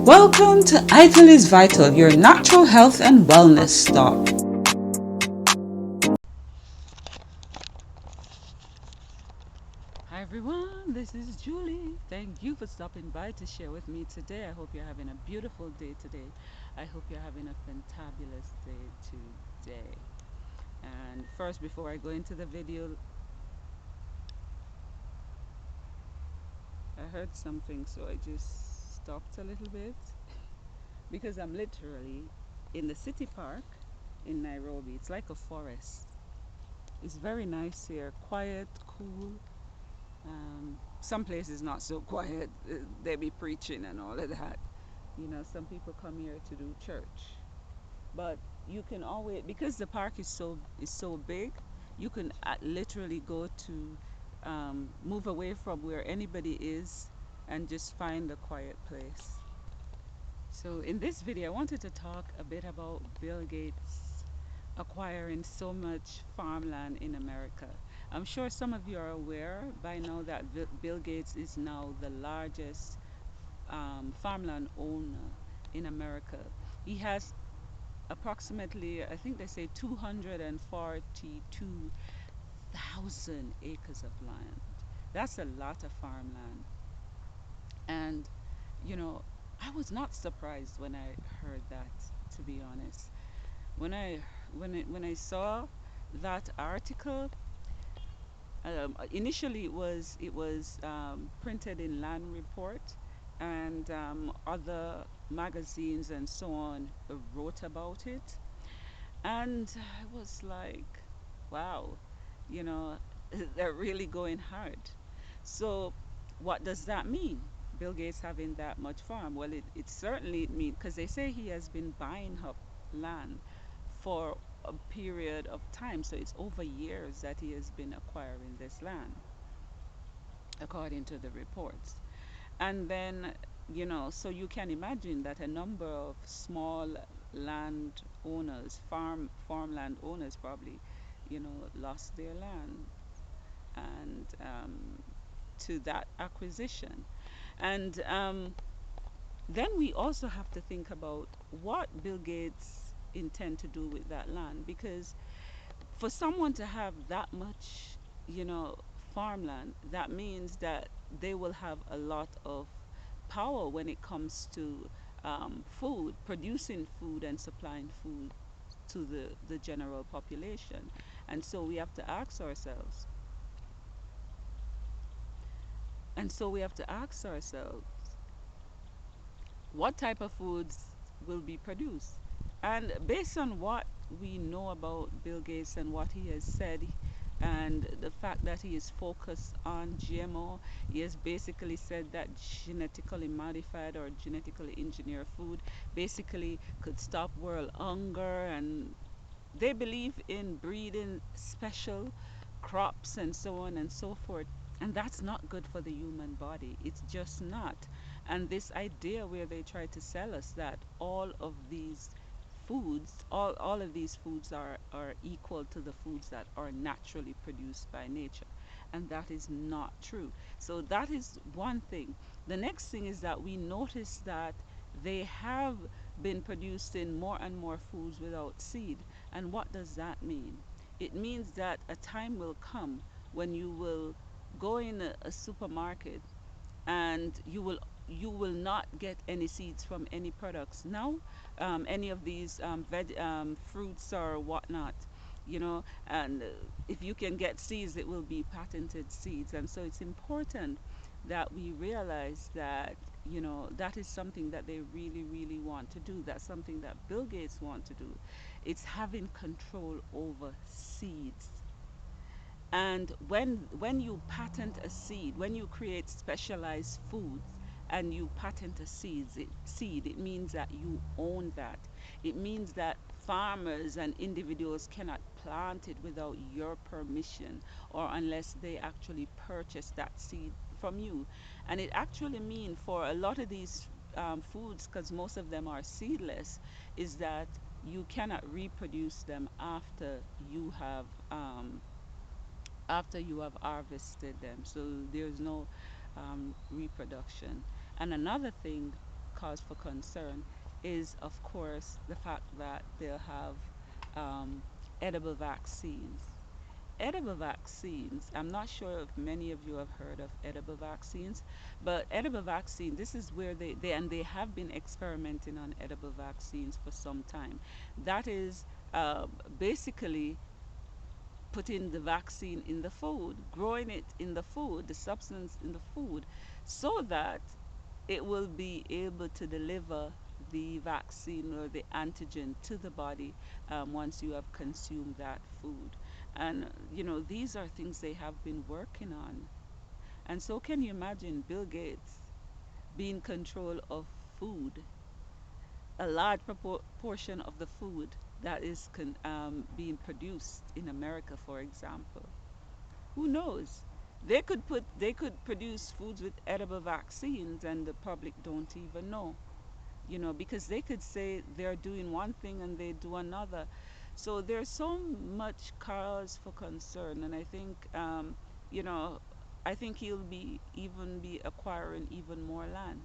Welcome to Italy's Vital, your natural health and wellness stop. Hi everyone, this is Julie. Thank you for stopping by to share with me today. I hope you're having a beautiful day today. I hope you're having a fantabulous day today. And first, before I go into the video, I heard something, so I just stopped a little bit because I'm literally in the city park in Nairobi. It's like a forest. It's very nice here, quiet, cool. Some places not so quiet. They be preaching and all of that. Some people come here to do church, but you can always, because the park is so big, you can literally go to move away from where anybody is and just find a quiet place. So in this video, I wanted to talk a bit about Bill Gates acquiring so much farmland in America. I'm sure some of you are aware by now that Bill Gates is now the largest farmland owner in America. He has approximately, I think they say 242,000 acres of land. That's a lot of farmland. And, you know, I was not surprised when I heard that, to be honest. When I when I saw that article, initially it was printed in Land Report, and other magazines and so on wrote about it, and I was like, wow, you know, they're really going hard. So, what does that mean? Bill Gates having that much farm? Well, it certainly means, because they say he has been buying up land for a period of time. So it's over years that he has been acquiring this land, according to the reports. And then, so you can imagine that a number of small land owners, farmland owners probably, lost their land and to that acquisition. And then we also have to think about what Bill Gates intend to do with that land, because for someone to have that much, you know, farmland, that means that they will have a lot of power when it comes to food, producing food and supplying food to the general population. And so we have to ask ourselves, and so we have to ask ourselves, what type of foods will be produced? And based on what we know about Bill Gates and what he has said, and the fact that he is focused on GMO, he has basically said that genetically modified or genetically engineered food basically could stop world hunger, and they believe in breeding special crops and so on and so forth. And that's not good for the human body. It's just not. And this idea where they try to sell us that all of these foods are equal to the foods that are naturally produced by nature. And that is not true. So that is one thing. The next thing is that we notice that they have been producing more and more foods without seed. And what does that mean? It means that a time will come when you will go in a supermarket and you will not get any seeds from any products now, any of these fruits or whatnot, and if you can get seeds, it will be patented seeds. And so it's important that we realize that, that is something that they really, really want to do. That's something that Bill Gates want to do. It's having control over seeds. And when you patent a seed, when you create specialized foods and you patent a seed, it means that you own that. It means that farmers and individuals cannot plant it without your permission, or unless they actually purchase that seed from you. And it actually means for a lot of these foods, because most of them are seedless, is that you cannot reproduce them after you have harvested them. So there's no reproduction. And another thing, cause for concern is, of course, the fact that they'll have um, edible vaccines. Edible vaccines, I'm not sure if many of you have heard of edible vaccines, but edible vaccine, this is where they have been experimenting on edible vaccines for some time. That is basically putting the vaccine in the food, growing it in the food, the substance in the food, so that it will be able to deliver the vaccine or the antigen to the body once you have consumed that food. And, these are things they have been working on. And so, can you imagine Bill Gates being control of food, a large portion of the food that is being produced in America, for example? Who knows? They could produce foods with edible vaccines and the public don't even know, because they could say they're doing one thing and they do another. So there's so much cause for concern, and you know, I think he'll be acquiring even more land.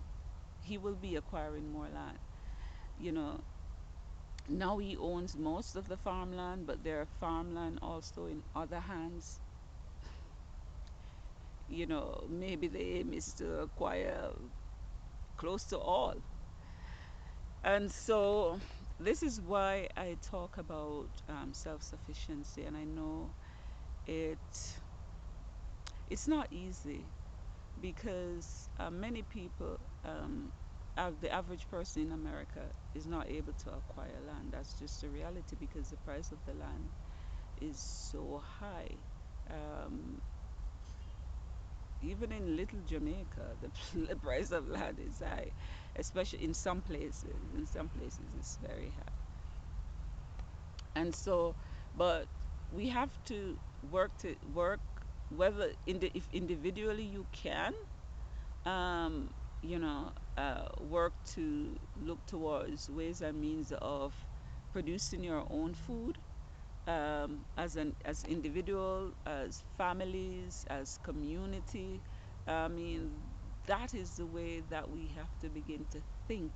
He will be acquiring more land. You know, now he owns most of the farmland, but there are farmland also in other hands. Maybe the aim is to acquire close to all. And so this is why I talk about self-sufficiency, and I know it it's not easy because many people, the average person in America is not able to acquire land. That's just the reality because the price of the land is so high. Um, Even in little Jamaica, the price of land is high, especially in some places. In some places, it's very high. And so, but we have to work whether if individually you can, um, work to look towards ways and means of producing your own food as individual, as families, as community. I mean, that is the way that we have to begin to think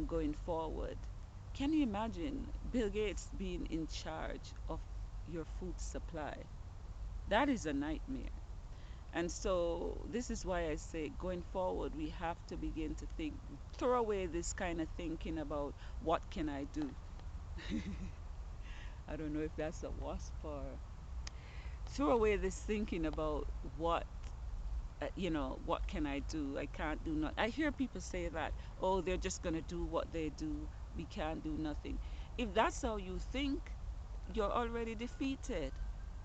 going forward. Can you imagine Bill Gates being in charge of your food supply? That is a nightmare. And so, this is why I say going forward, we have to begin to think, throw away this kind of thinking about what can I do? I don't know if that's a wasp or throw away this thinking about what can I do? I can't do nothing. I hear people say that, oh, they're just going to do what they do. We can't do nothing. If that's how you think, you're already defeated.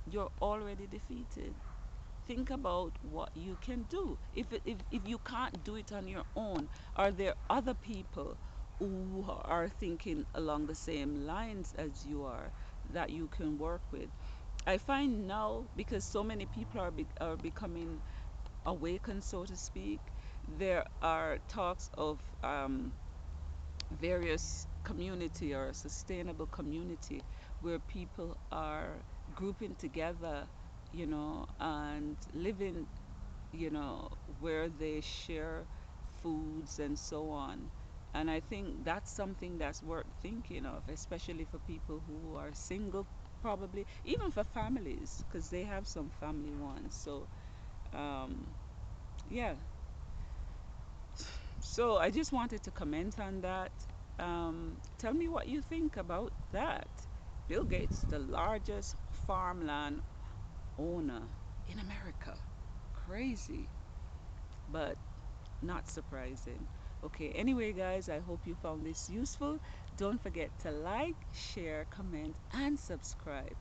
You're already defeated. Think about what you can do. If you can't do it on your own, are there other people who are thinking along the same lines as you are that you can work with? I find now, because so many people are becoming awakened, so to speak, there are talks of various community or sustainable community where people are grouping together, and living, where they share foods and so on. And I think that's something that's worth thinking of, especially for people who are single, probably, even for families, because they have some family ones. So, um, yeah. So I just wanted to comment on that. Tell me what you think about that. Bill Gates, the largest farmland owner in America. Crazy, but not surprising. Okay, anyway, guys, I hope you found this useful. Don't forget to like, share, comment, and subscribe.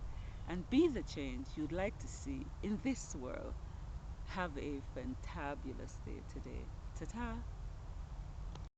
And be the change you'd like to see in this world. Have a fantabulous day today. Ta ta.